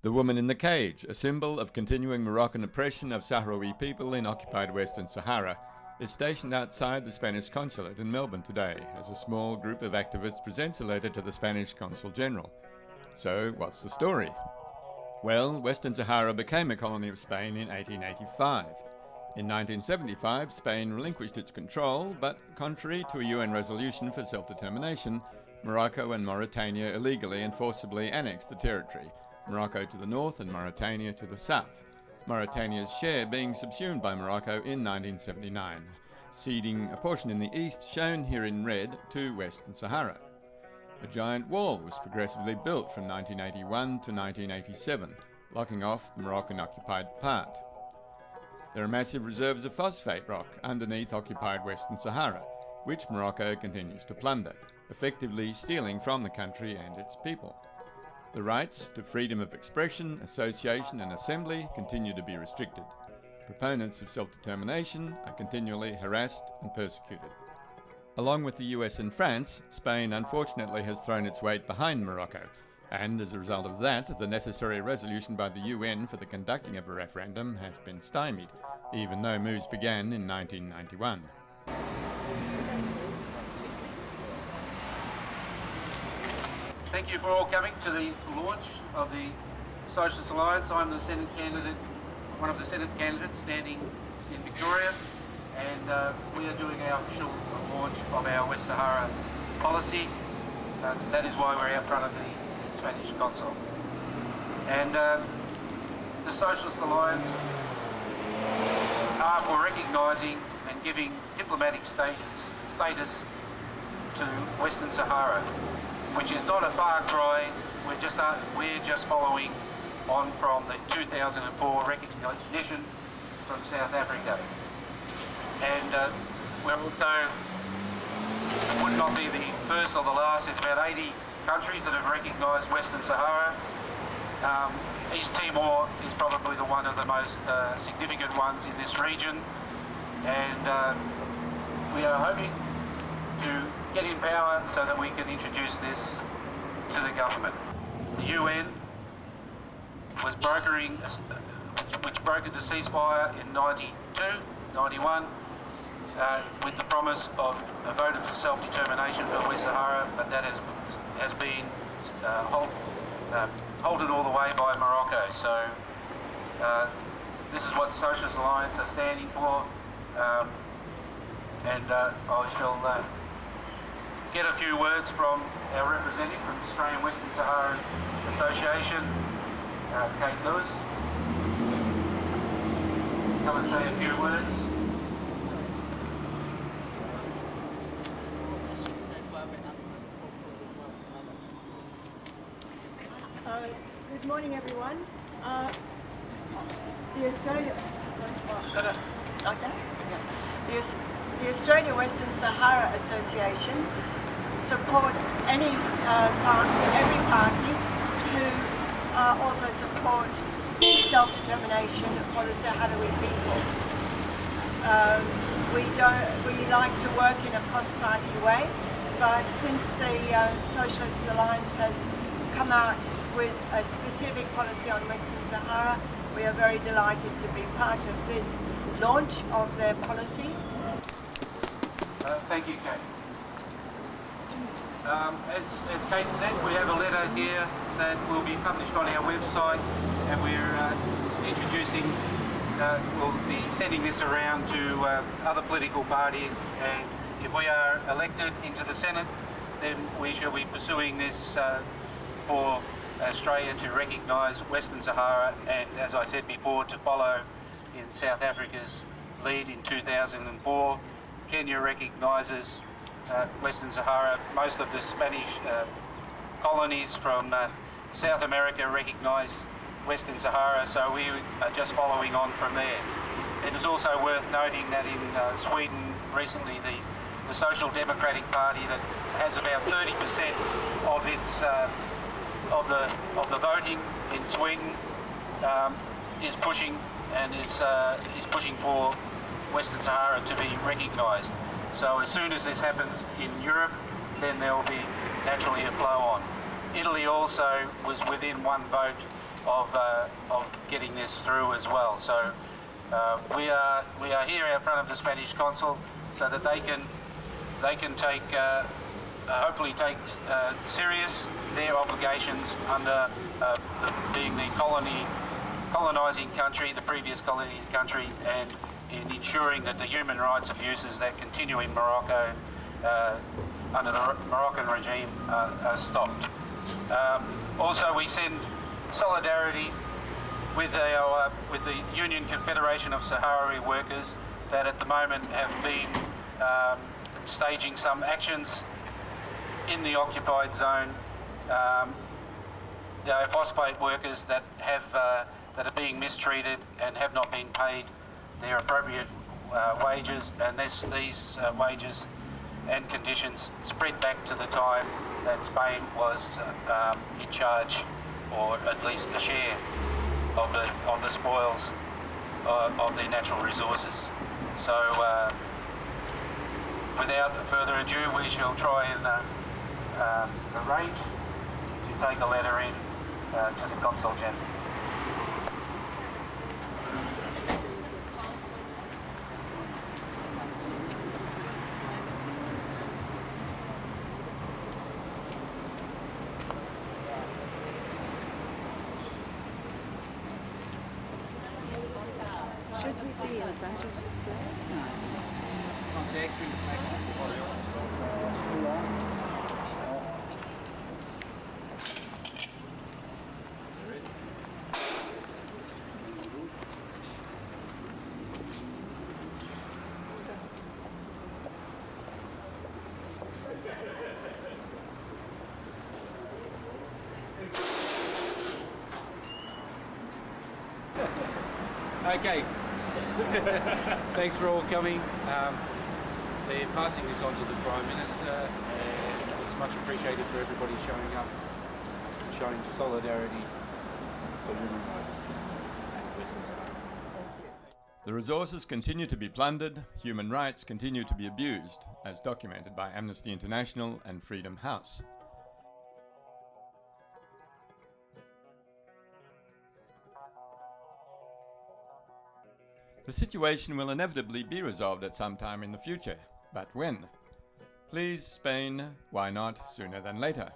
The woman in the cage, a symbol of continuing Moroccan oppression of Saharawi people in occupied Western Sahara, is stationed outside the Spanish Consulate in Melbourne today as a small group of activists presents a letter to the Spanish Consul General. So, what's the story? Well, Western Sahara became a colony of Spain in 1885. In 1975, Spain relinquished its control, but contrary to a UN resolution for self-determination, Morocco and Mauritania illegally and forcibly annexed the territory, Morocco to the north and Mauritania to the south, Mauritania's share being subsumed by Morocco in 1979, ceding a portion in the east, shown here in red, to Western Sahara. A giant wall was progressively built from 1981 to 1987, locking off the Moroccan-occupied part. There are massive reserves of phosphate rock underneath occupied Western Sahara, which Morocco continues to plunder, effectively stealing from the country and its people. The rights to freedom of expression, association and assembly continue to be restricted. Proponents of self-determination are continually harassed and persecuted. Along with the US and France, Spain unfortunately has thrown its weight behind Morocco, and as a result of that, the necessary resolution by the UN for the conducting of a referendum has been stymied, even though moves began in 1991. Thank you for all coming to the launch of the Socialist Alliance. I'm the Senate candidate, one of the Senate candidates standing in Victoria, and we are doing our official launch of our West Sahara policy. That is why we're out front of the Spanish Consulate. And the Socialist Alliance are for recognising and giving diplomatic status to Western Sahara, which is not a far cry. We're just following on from the 2004 recognition from South Africa. And we're also, it would not be the first or the last. There's about 80 countries that have recognised Western Sahara. East Timor is probably one of the most significant ones in this region, and we are hoping to get in power so that we can introduce this to the government. The UN was brokering, which brokered the ceasefire in 92, 91, with the promise of a vote of self-determination for West Sahara, but that has been halted all the way by Morocco. So this is what the Socialist Alliance are standing for, and I shall get a few words from our representative from the Australian Western Sahara Association, Kate Lewis. Come and say a few words. Good morning, everyone. The Australian Western Sahara Association supports every party who also support self-determination for the Saharawi people. We like to work in a cross-party way, but since the Socialist Alliance has come out with a specific policy on Western Sahara, we are very delighted to be part of this launch of their policy. Thank you, Kate. As Kate said, we have a letter here that will be published on our website, and we're introducing, we'll be sending this around to other political parties, and if we are elected into the Senate, then we shall be pursuing this for Australia to recognise Western Sahara, and as I said before, to follow in South Africa's lead in 2004. Kenya recognises Western Sahara. Most of the Spanish colonies from South America recognise Western Sahara, so we are just following on from there. It is also worth noting that in Sweden recently, the Social Democratic Party, that has about 30% of its of the voting in Sweden, is pushing for Western Sahara to be recognised. So as soon as this happens in Europe, then there will be naturally a flow on. Italy also was within one vote of getting this through as well. So we are here in front of the Spanish Consul so that they can take hopefully take serious their obligations under being the colonising country, the previous colony country, and in ensuring that the human rights abuses that continue in Morocco under the Moroccan regime are stopped. Also, we send solidarity with the Union Confederation of Saharawi Workers that at the moment have been staging some actions in the occupied zone. There are phosphate workers that are being mistreated and have not been paid their appropriate wages, and these wages and conditions spread back to the time that Spain was in charge, or at least a share of the spoils of their natural resources. So without further ado, we shall try and arrange to take a letter in to the Consul General. Should you be in front of the flag? No. Okay. Thanks for all coming. They're passing this on to the Prime Minister, and it's much appreciated for everybody showing up and showing solidarity for human rights and Western Sahara. The resources continue to be plundered, human rights continue to be abused, as documented by Amnesty International and Freedom House. The situation will inevitably be resolved at some time in the future, but when? Please, Spain, why not sooner than later?